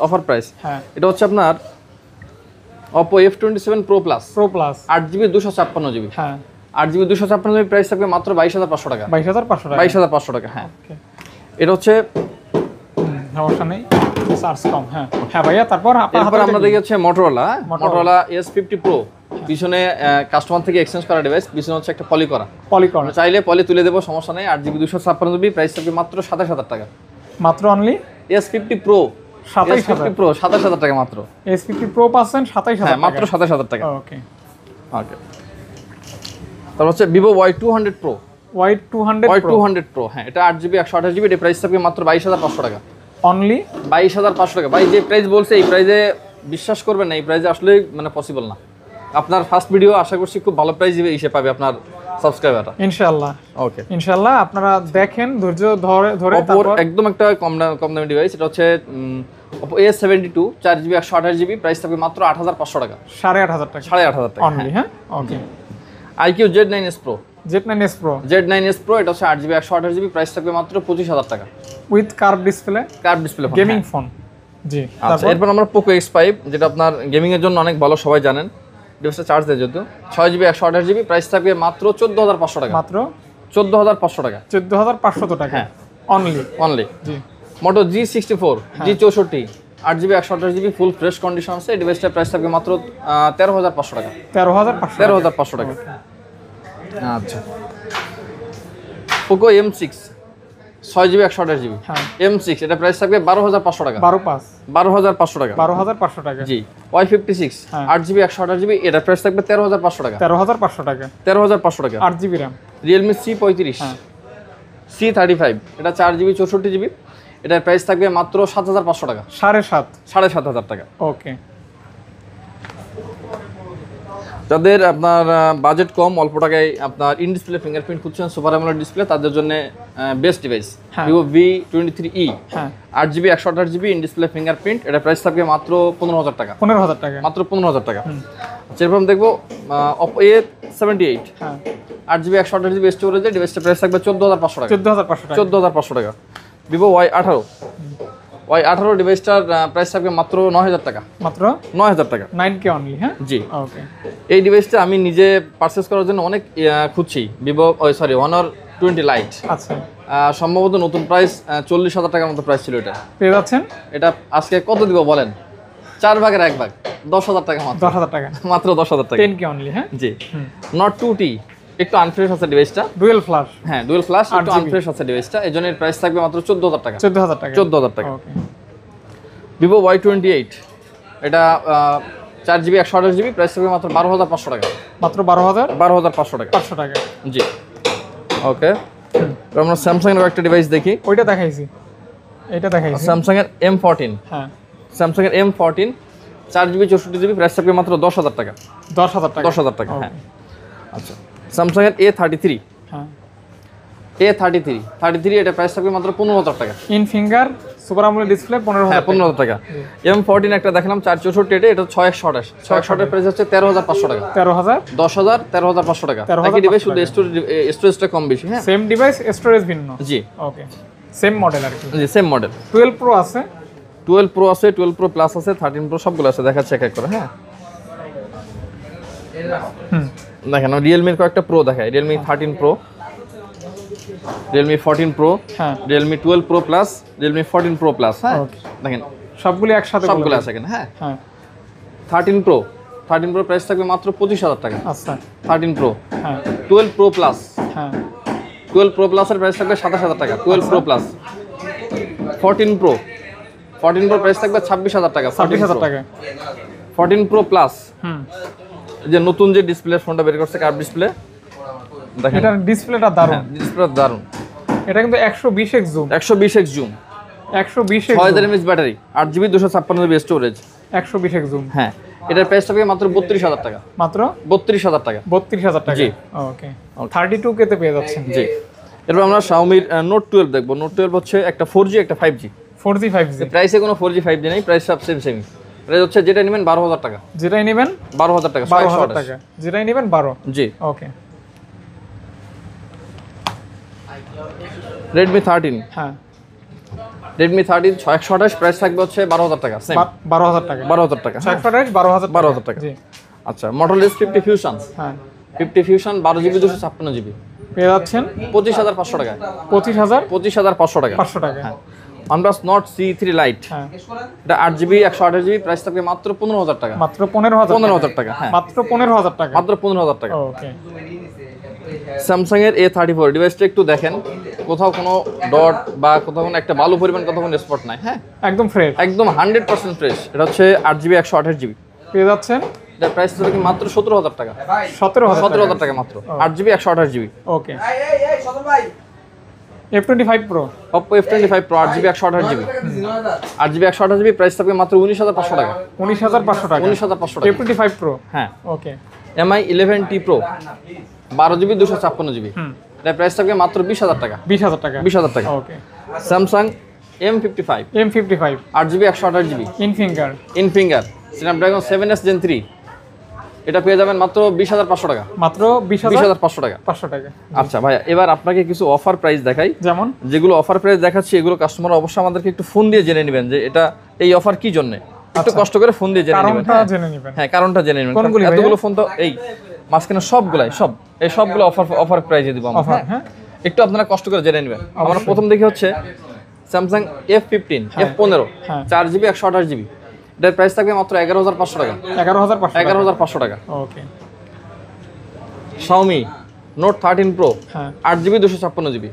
অফার প্রাইস। হ্যাঁ, এটা হচ্ছে আপনার Oppo F27 Pro Plus pro plus. 8GB 256GB, হ্যাঁ, 8GB 256GB, প্রাইস থাকবে মাত্র 22,500 টাকা। 22,500 টাকা। 22,500 টাকা। হ্যাঁ, ওকে, এটা হচ্ছে। সমস্যা নেই, চার্জ কম। হ্যাঁ হ্যাঁ ভাইয়া, তারপর আপনার এরপর হাতে আমরা দেখি হচ্ছে Motorola Motorola S50 Pro, পিছনে কাস্টমার থেকে এক্সচেঞ্জ করা ডিভাইস, পিছনে হচ্ছে একটা পলি করা। পলিকন। আমরা চাইলে পলি তুলে দেবো, সমস্যা নেই। 8GB 256GB, প্রাইস থাকবে মাত্র 27,000 টাকা। মাত্র অনলি S50 Pro, 27,000 Pro 27,000 টাকা মাত্র। S50 প্রো পাচ্ছেন 27,000 হ্যাঁ, টাকা। মাত্র 27,000 টাকা। ওকে, ওকে, তারপর হচ্ছে Vivo Y200 Pro, Y200 Pro, হ্যাঁ এটা 8GB 128GB, এর প্রাইস থাকবে মাত্র 22,500 টাকা। অনলি 22,500 টাকা। ভাই যে প্রাইস বলছে, এই প্রাইসে বিশ্বাস করবেন না, এই প্রাইসে আসলে মানে পসিবল না। আপনার ফার্স্ট ভিডিও, আশা করছি খুব ভালো প্রাইস হিসেবে পাবে আপনার সাবস্ক্রাইবাররা। ইনশাআল্লাহ। ওকে, ইনশাআল্লাহ আপনারা দেখেন, ধৈর্য ধরে Oppo একদম একটা কম দামি ডিভাইস। এটা হচ্ছে Oppo A72 4GB 128GB, price থাকবে মাত্র 8,500 টাকা। 8,500 টাকা 8,500 টাকা অনলি। হ্যাঁ, ওকে। IQ Z9s Pro, Z9s Pro এটা হচ্ছে 8GB 128GB, প্রাইস থাকবে মাত্র 25,000 টাকা। With curve display, curve display gaming phone. জি, আচ্ছা। এরপর আমরা Poco X5, যেটা আপনার গেমিং এর জন্য অনেক ভালো, সবাই জানেন। ডিভাইসটা চার্জ দেয় যেহেতু, 6GB 128GB, প্রাইস থাকবে মাত্র 14,500 টাকা। মাত্র 14,500 টাকা। 14,500 টাকা। হ্যাঁ, অনলি। জি। Moto G64 G64 8GB 128GB, full fresh condition আছে। এই ডিভাইসটার প্রাইস থাকবে মাত্র 13,500 টাকা। 13,500 টাকা। আচ্ছা, Poco M6 6GB 128GB, হ্যাঁ, M6 এটা প্রাইস থাকবে 12,500 টাকা। 12,500 টাকা। 12,500 টাকা। জি। Y56 হ্যাঁ। 8GB 128GB, এটা প্রাইস থাকবে 13,500 টাকা। 13,500 টাকা। 13,500 টাকা। 8GB RAM। Realme C35 হ্যাঁ। C35 এটা 4GB 64GB, এটার প্রাইস থাকবে মাত্র 7,500 টাকা। 7,500 7,500 টাকা। ওকে। তো যাদের আপনার বাজেট কম, অল্প টাকায় আপনার ইন ডিসপ্লে ফিঙ্গারপ্রিন্ট খুঁজছেন, সুপার অ্যামোলেড ডিসপ্লে, তাদের জন্য বেস্ট ডিভাইস ভিভো V23e। হ্যাঁ 8GB 128GB in display fingerprint, এটা প্রাইস থাকবে মাত্র 15,000 টাকা। 15,000 টাকা মাত্র 15,000 টাকা। আচ্ছা, এরপর দেখবো Oppo A78 হ্যাঁ 8GB 128GB স্টোরেজে, ডিভাইসটা প্রাইস থাকবে 14,500 টাকা। 14,500 টাকা 14,500 টাকা। ভিভো Y18 ডিভাইসটার প্রাইস থাকবে মাত্র 9,000 টাকা। মাত্র 9,000 টাকা 9K অনলি। হ্যাঁ জি। ওকে এই ডিভাইসটা আমি নিজে পারচেস করার জন্য অনেক খুঁজছি। ভিভো Honor 20 Lite, আচ্ছা সম্ভবত নতুন প্রাইস 40,000 টাকার মতো প্রাইস ছিল এটা। পেয়ে যাচ্ছেন এটা আজকে কত দিব বলেন? 4 ভাগের 1 ভাগ, 10,000 টাকা মাত্র। 10,000 টাকা মাত্র 10,000 টাকা। 10K only. হ্যাঁ জি। Note 2T একটু আনফ্রেশ আছে ডিভাইসটা। Dual flash. হ্যাঁ ডুয়াল ফ্ল্যাশ, একটু আনফ্রেশ আছে ডিভাইসটা, এজন্য এর প্রাইস থাকবে মাত্র 14,000 টাকা। 14,000 টাকা 14,000 টাকা। ওকে ভিভো Y28 এটা 4GB 128GB, প্রাইস থাকবে মাত্র 12,500 টাকা। মাত্র 12,500 টাকা। 500 টাকা। জি। ওকে, আমরা স্যামসাং এর একটা ডিভাইস দেখি। ওইটা দেখাইছি, এটা দেখাইছি। স্যামসাং এর M14। হ্যাঁ স্যামসাং এর M14 4GB 64GB, প্রাইস থাকবে মাত্র 10,000 টাকা। 10,000 টাকা 10,000 টাকা। হ্যাঁ আচ্ছা, স্যামসাং এর A33। হ্যাঁ A33 এটা প্রাইস থাকবে মাত্র 15,000 টাকা। In finger super AMOLED display 15,000 15,000 টাকা। M14 একটা দেখালাম 464 এটা 628। 628 প্রাইস হচ্ছে 13,500 টাকা। 13,000 10,000 13,500 টাকা। 13,500 একই ডিভাইস, শুধু স্টোরেজটা কম বেশি। হ্যাঁ সেম ডিভাইস, স্টোরেজ ভিন্ন। জি ওকে সেম মডেল আর কি। জি সেম মডেল। 12 প্রো আছে, 12 প্রো আছে, 12 প্রো প্লাস আছে, 13 প্রো, সবগুলো আছে, দেখাচ্ছে এক এক করে। হ্যাঁ দেখেন রিয়েলমির কয়েকটা প্রো দেখায়। রিয়েলমি 13 প্রো, রিয়েলমি 14 প্রো, হ্যাঁ Realme 12 pro plus, Realme 14 pro plus. হ্যাঁ দেখেন সবগুলো একসাথে সবগুলো আছে এখানে। হ্যাঁ হ্যাঁ 13 প্রো প্রাইস থাকবে মাত্র 25,000 টাকা। আচ্ছা 13 প্রো। হ্যাঁ 12 প্রো প্লাস, হ্যাঁ 12 প্রো প্লাসের প্রাইস থাকবে 27,000 টাকা। 12 প্রো প্লাস। 14 প্রো প্রাইস থাকবে 26,000 টাকা। 26,000 টাকা। 14 প্রো প্লাস, হুম যে নতুন যে ডিসপ্লে ফোনটা বের করছে, কার্ভ ডিসপ্লে, দেখেন এটার ডিসপ্লেটা দারুণ। ডিসপ্লে দারুণ। এটা কিন্তু 120x zoom, 120x zoom, 120x 6000 mAh battery, 8GB 256GB storage. 120x zoom. হ্যাঁ এটার প্রাইস থাকবে মাত্র 32,000 টাকা। মাত্র 32,000 টাকা। 32,000 টাকা। জি। ওকে 32K তে পেয়ে যাচ্ছেন। জি। এরপর আমরা Xiaomi Note 12 দেখবো। Note 12 হচ্ছে একটা 4G একটা 5G। 4G 5G প্রাইসে কোনো 4G 5G নেই, প্রাইস সব সেম। প্রাইস হচ্ছে যেটা নেবেন 12,000 টাকা। যেটাই নেবেন 12,000 টাকা। 12,000 টাকা, যেটাই নেবেন 12। জি। ওকে Redmi 13। হ্যাঁ Redmi 13 628, প্রাইস থাকবে হচ্ছে 12,000 টাকা। সেম 12,000 টাকা। 12,000 টাকা। 628 12,000 টাকা। 12,000 টাকা। জি আচ্ছা, Motorola S50 Fusion। হ্যাঁ 50 Fusion 12GB 256GB, পেয়ে যাচ্ছেন 25,500 টাকা। 25,500 টাকা। 500 টাকা। হ্যাঁ OnePlus Nord C3 Lite, হ্যাঁ এটা 8GB 128GB, প্রাইস থাকবে মাত্র 15,000 টাকা। মাত্র 15,000 টাকা। হ্যাঁ মাত্র 15,000 টাকা। মাত্র 15,000 টাকা। ওকে স্যামসাং এর A34 ডিভাইসটা একটু দেখেন, কোথাও কোনো ডট বা কোথাও কোনো একটা ভালো পরিমাণ কোথাও কোনো স্পট নাই। হ্যাঁ একদম ফ্রেশ, একদম 100% ফ্রেশ। এটা হচ্ছে 8GB 128GB, পেয়ে যাচ্ছেন এটার প্রাইস থাকবে মাত্র 17,000 টাকা। 17,000 টাকা মাত্র। 8GB 128GB। ওকে F25 Pro, Oppo F25 Pro 8GB 128GB, 8GB 128GB, price থাকবে মাত্র 19,500 টাকা। 19,500 টাকা। 19,500 টাকা। F25 Pro, হ্যাঁ ওকে MI 11T Pro 12GB 256GB, এটার প্রাইস থাকবে মাত্র 20,000 টাকা। 20,000 টাকা। 20,000 টাকা। ওকে Samsung M55 M55 8GB 128GB, in finger, in finger, Snapdragon 7S Gen 3, এটা পেয়ে যাবেন মাত্র 20,500 টাকা। মাত্র 20,500 টাকা। 500 টাকা। আচ্ছা ভাইয়া, এবার আপনাকে কিছু অফার প্রাইস দেখাই। যেমন যেগুলো অফার প্রাইস দেখাচ্ছি এগুলো কাস্টমার অবশ্যই আমাদেরকে একটু ফোন দিয়ে জেনে নেবেন যে এটা এই অফার কি জন্য, একটু কষ্ট করে ফোন দিয়ে জেনে নেবেন। কারণটা জেনে নেবেন। হ্যাঁ কারণটা জেনে নেবেন। কোনগুলি ভাইয়া? এতগুলো ফোন তো এই মাঝখানে সবগুলো অফার প্রাইসে দিব আমরা। অফার, হ্যাঁ একটু আপনারা কষ্ট করে জেনে নেবেন। আমরা প্রথম দেখি হচ্ছে স্যামসাং F15 F15 হ্যাঁ। 4GB 128GB, এটার প্রাইস থাকবে মাত্র 11,500 টাকা। 11,500 টাকা। ওকে Xiaomi Note 13 Pro হ্যাঁ 8GB 256GB,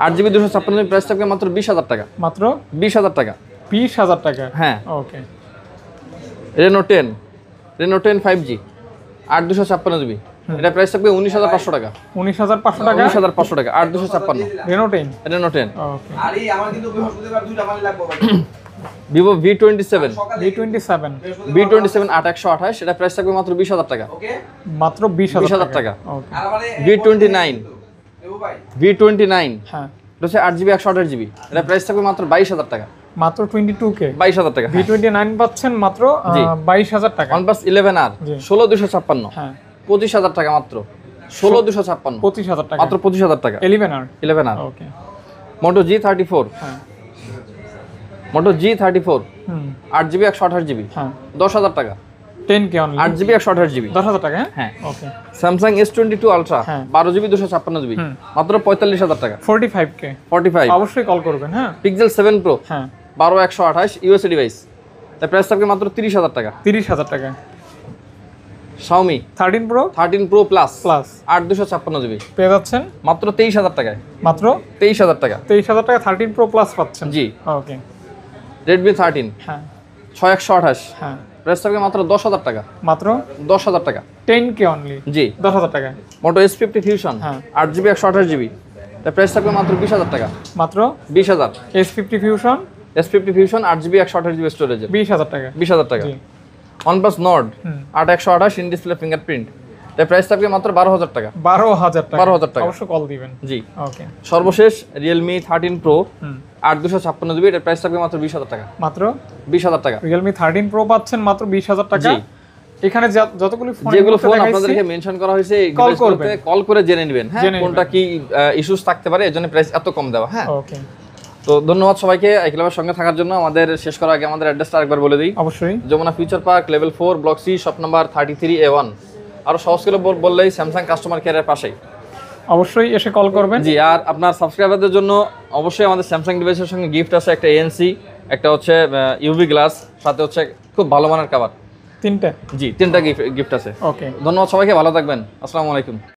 8GB 256GB, price থাকবে মাত্র 20,000 টাকা। মাত্র 20,000 টাকা। 20,000 টাকা। হ্যাঁ ওকে Reno 10 5G 8/256GB, এটা প্রাইস থাকবে 19,500 টাকা। 19,500 টাকা। 19,500 টাকা 8/256। Reno 10। Reno 10। ওকে ভিভো V27 V27 8/128 এটা প্রাইস থাকবে মাত্র 20,000 টাকা, মাত্র 20,000 টাকা। ওকে V29 হ্যাঁ এটা হচ্ছে 8GB 128GB, এটা প্রাইস থাকবে মাত্র 22,000 টাকা, মাত্র 22K 22,000 টাকা। V29 পাচ্ছেন মাত্র জি। 22,000 টাকা। OnePlus 11R জি। 16,256 হ্যাঁ 25,000 টাকা মাত্র, 16,256 25,000 টাকা মাত্র 25,000 টাকা। 11R ওকে। Moto G34 হ্যাঁ Moto G34 হুম 8GB 128GB হ্যাঁ 10,000 টাকা, 10K অনলি 8GB 128GB। 10,000 টাকা হ্যাঁ হ্যাঁ। ওকে। Samsung S22 Ultra হ্যাঁ। 12GB 256GB হুম। মাত্র 45,000 টাকা, 45K 45। অবশ্যই কল করবেন হ্যাঁ। Pixel 7 Pro হ্যাঁ 12/128 USA ডিভাইস, তার প্রাইস থাকবে মাত্র 30,000 টাকা। 30,000 টাকা। Xiaomi 13 Pro 13 Pro Plus plus 8/256GB পেয়ে যাচ্ছেন মাত্র 23,000 টাকায়, মাত্র 23,000 টাকা। 23,000 টাকা 13 Pro প্লাস পাচ্ছেন। জি। ওকে Redmi 13 হ্যাঁ 6/128 হ্যাঁ প্রাইস থাকবে মাত্র 10,000 টাকা, মাত্র 10,000 টাকা। 10K অনলি জি। 10,000 টাকা Moto S50 Fusion হ্যাঁ। 8GB 128GB, তার প্রাইস থাকবে মাত্র 20,000 টাকা, মাত্র 20,000। S50 Fusion S50 Fusion 8GB 128GB স্টোরেজের 20,000 টাকা। 20,000 টাকা। জি OnePlus Nord hmm 8/128 in display fingerprint, তার প্রাইস থাকবে মাত্র 12,000 টাকা, 12,000 টাকা 12,000 টাকা। অবশ্যই কল দিবেন। জি। ওকে সর্বশেষ Realme 13 Pro হুম 8/256GB, এটার প্রাইস থাকবে মাত্র 20,000 টাকা, মাত্র 20,000 টাকা। Realme 13 Pro পাচ্ছেন মাত্র 20,000 টাকা। জি। এখানে যতগুলো ফোন যেগুলো ফোন আপনাদেরকে মেনশন করা হয়েছে এই Call ডিভাইসগুলোতে কল করে জেনে নেবেন, হ্যাঁ জেনে কোনটা কি ইস্যুস থাকতে পারে, এজন্য প্রাইস এত কম দেওয়া। হ্যাঁ, ওকে তো ধন্যবাদ সবাইকে আইক্লাবের সঙ্গে থাকার জন্য। আমাদের শেষ করার আগে আমাদের অ্যাড্রেসটা আরেকবার বলে দিই। অবশ্যই Jamuna Future Park level 4 block C shop number 33A1। আরো সহজ করে বললেই স্যামসাং কাস্টমার কেয়ারের পাশেই। অবশ্যই এসে কল করবেন। জি। আর আপনার সাবস্ক্রাইবারদের জন্য অবশ্যই আমাদের স্যামসাং ডিভাইসের সঙ্গে গিফট আছে, একটা ANC, একটা হচ্ছে ইউভি গ্লাস, সাথে হচ্ছে খুব ভালো মানের কভার। 3টে জি, 3টা গিফট আছে। ওকে ধন্যবাদ সবাইকে, ভালো থাকবেন। আসসালামু আলাইকুম।